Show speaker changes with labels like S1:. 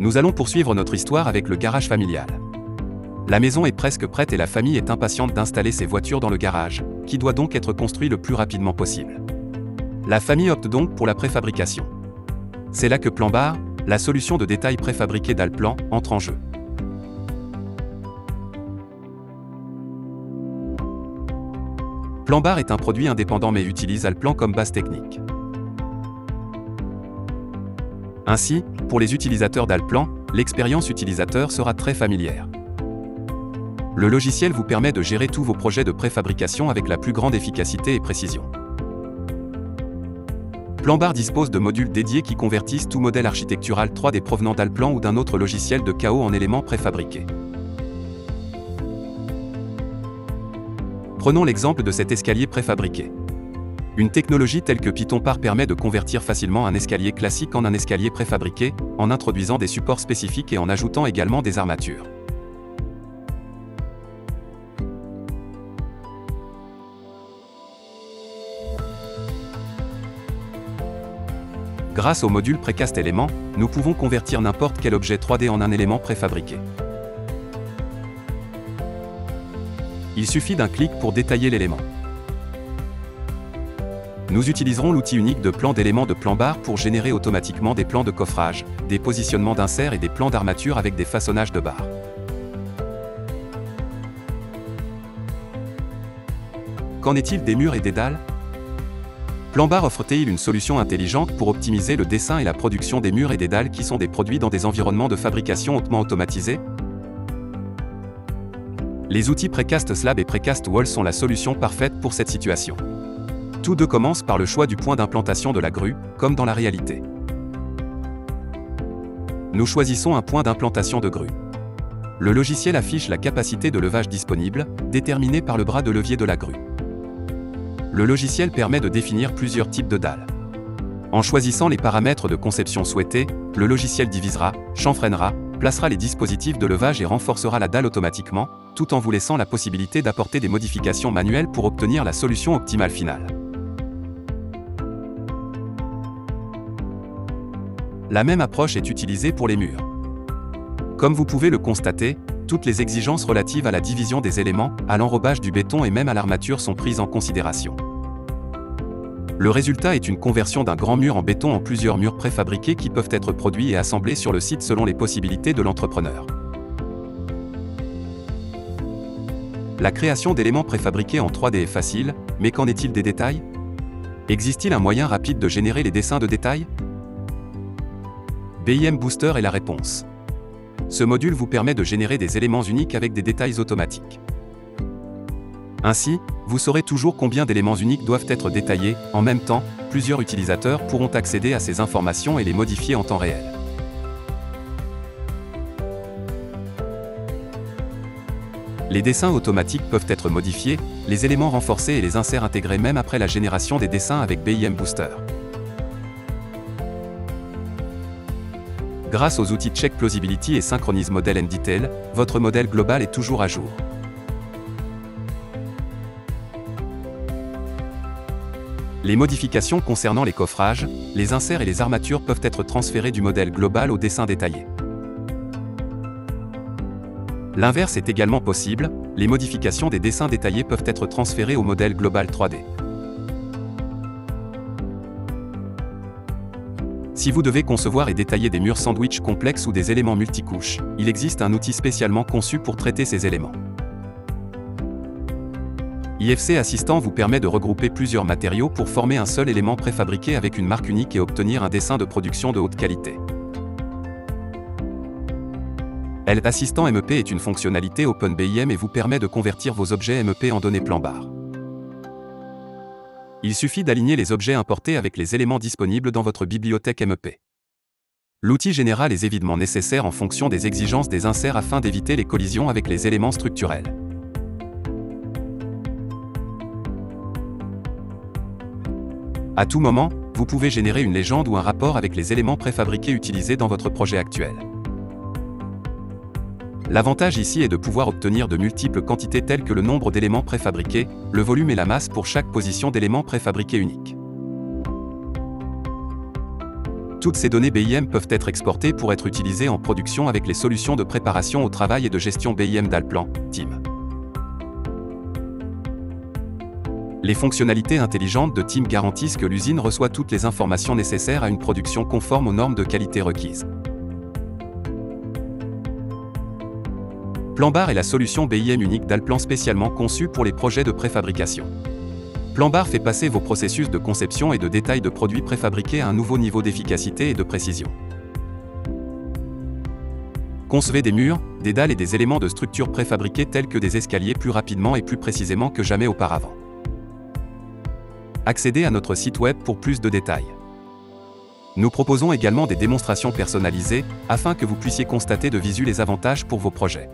S1: Nous allons poursuivre notre histoire avec le garage familial. La maison est presque prête et la famille est impatiente d'installer ses voitures dans le garage, qui doit donc être construit le plus rapidement possible. La famille opte donc pour la préfabrication. C'est là que Plan-Bar, la solution de détail préfabriquée d'Allplan, entre en jeu. Plan-Bar est un produit indépendant mais utilise Allplan comme base technique. Ainsi, pour les utilisateurs d'Allplan, l'expérience utilisateur sera très familière. Le logiciel vous permet de gérer tous vos projets de préfabrication avec la plus grande efficacité et précision. Plan-Bar dispose de modules dédiés qui convertissent tout modèle architectural 3D provenant d'Allplan ou d'un autre logiciel de KO en éléments préfabriqués. Prenons l'exemple de cet escalier préfabriqué. Une technologie telle que Python-Par permet de convertir facilement un escalier classique en un escalier préfabriqué, en introduisant des supports spécifiques et en ajoutant également des armatures. Grâce au module Precast Éléments, nous pouvons convertir n'importe quel objet 3D en un élément préfabriqué. Il suffit d'un clic pour détailler l'élément. Nous utiliserons l'outil unique de plan d'éléments de Plan-Bar pour générer automatiquement des plans de coffrage, des positionnements d'inserts et des plans d'armature avec des façonnages de barres. Qu'en est-il des murs et des dalles? Plan-Bar offre-t-il une solution intelligente pour optimiser le dessin et la production des murs et des dalles qui sont des produits dans des environnements de fabrication hautement automatisés? Les outils Precast Slab et Precast Wall sont la solution parfaite pour cette situation. Tous deux commencent par le choix du point d'implantation de la grue, comme dans la réalité. Nous choisissons un point d'implantation de grue. Le logiciel affiche la capacité de levage disponible, déterminée par le bras de levier de la grue. Le logiciel permet de définir plusieurs types de dalles. En choisissant les paramètres de conception souhaités, le logiciel divisera, chanfreinera, placera les dispositifs de levage et renforcera la dalle automatiquement, tout en vous laissant la possibilité d'apporter des modifications manuelles pour obtenir la solution optimale finale. La même approche est utilisée pour les murs. Comme vous pouvez le constater, toutes les exigences relatives à la division des éléments, à l'enrobage du béton et même à l'armature sont prises en considération. Le résultat est une conversion d'un grand mur en béton en plusieurs murs préfabriqués qui peuvent être produits et assemblés sur le site selon les possibilités de l'entrepreneur. La création d'éléments préfabriqués en 3D est facile, mais qu'en est-il des détails? Existe-t-il un moyen rapide de générer les dessins de détails? BIM Booster est la réponse. Ce module vous permet de générer des éléments uniques avec des détails automatiques. Ainsi, vous saurez toujours combien d'éléments uniques doivent être détaillés. En même temps, plusieurs utilisateurs pourront accéder à ces informations et les modifier en temps réel. Les dessins automatiques peuvent être modifiés, les éléments renforcés et les inserts intégrés même après la génération des dessins avec BIM Booster. Grâce aux outils Check Plausibility et Synchronize Model and Detail, votre modèle global est toujours à jour. Les modifications concernant les coffrages, les inserts et les armatures peuvent être transférées du modèle global au dessin détaillé. L'inverse est également possible, les modifications des dessins détaillés peuvent être transférées au modèle global 3D. Si vous devez concevoir et détailler des murs sandwich complexes ou des éléments multicouches, il existe un outil spécialement conçu pour traiter ces éléments. IFC Assistant vous permet de regrouper plusieurs matériaux pour former un seul élément préfabriqué avec une marque unique et obtenir un dessin de production de haute qualité. Help Assistant MEP est une fonctionnalité OpenBIM et vous permet de convertir vos objets MEP en données Plan-Bar. Il suffit d'aligner les objets importés avec les éléments disponibles dans votre bibliothèque MEP. L'outil générera les évidements nécessaires en fonction des exigences des inserts afin d'éviter les collisions avec les éléments structurels. À tout moment, vous pouvez générer une légende ou un rapport avec les éléments préfabriqués utilisés dans votre projet actuel. L'avantage ici est de pouvoir obtenir de multiples quantités telles que le nombre d'éléments préfabriqués, le volume et la masse pour chaque position d'éléments préfabriqués unique. Toutes ces données BIM peuvent être exportées pour être utilisées en production avec les solutions de préparation au travail et de gestion BIM d'Allplan, TIM. Les fonctionnalités intelligentes de TIM garantissent que l'usine reçoit toutes les informations nécessaires à une production conforme aux normes de qualité requises. Planbar est la solution BIM unique d'Allplan spécialement conçue pour les projets de préfabrication. Planbar fait passer vos processus de conception et de détail de produits préfabriqués à un nouveau niveau d'efficacité et de précision. Concevez des murs, des dalles et des éléments de structure préfabriqués tels que des escaliers plus rapidement et plus précisément que jamais auparavant. Accédez à notre site web pour plus de détails. Nous proposons également des démonstrations personnalisées, afin que vous puissiez constater de visu les avantages pour vos projets.